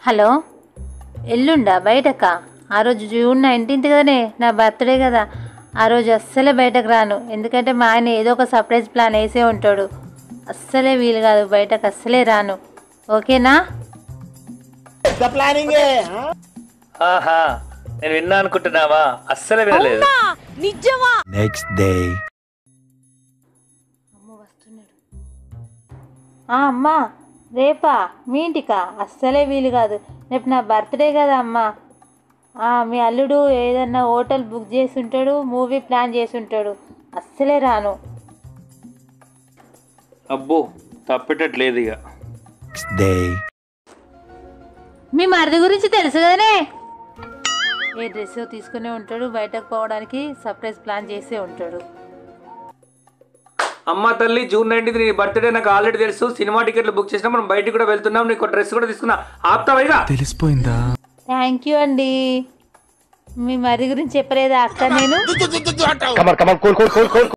Hello, ఎల్లుండా బయటకా? ఆ రోజు June 19th కదనే, నా బర్త్డే కదా. ఆ రోజు అస్సలే బయటకు రాను, ఎందుకంటే మా ఆయన ఏదో ఒక సర్ప్రైజ్ ప్లాన్ వేసే ఉంటాడు. అస్సలే వీలు కాదు, బయటకు అస్సలే రాను. ఓకేనా? ఆహా, నేను విన్నా అనుకుంటున్నావా? అస్సలే వినలేదు. Next day. అమ్మా, రేపా మీ ఇంటికా? అస్సలే వీలు కాదు, రేపు నా బర్త్డే కదా అమ్మా. మీ అల్లుడు ఏదన్నా హోటల్ బుక్ చేసి ఉంటాడు, మూవీ ప్లాన్ చేసి ఉంటాడు, అస్సలే రాను. అబ్బో, తప్పేటట్లేదు ఇక. Next day. మీ మరిది గురించి తెలుసు కదనే, ఏ డ్రెస్ తీసుకునే ఉంటాడు, బయటకు పోవడానికి సర్ప్రైజ్ ప్లాన్ చేసే ఉంటాడు. అమ్మ తల్లి, జూన్ 19th నీ బర్త్డే నాకు ఆల్రెడీ తెలుసు. సినిమా టికెట్లు బుక్ చేసినా, మనం బయటికి కూడా వెళ్తున్నాం. నీకు డ్రెస్ కూడా తీసుకున్నా. ఆపుతావైగా? తెలిసిపోయిందా? థ్యాంక్ యూ అండి. మీ మరిది గురించి చెప్పలేదా అక్క నేను?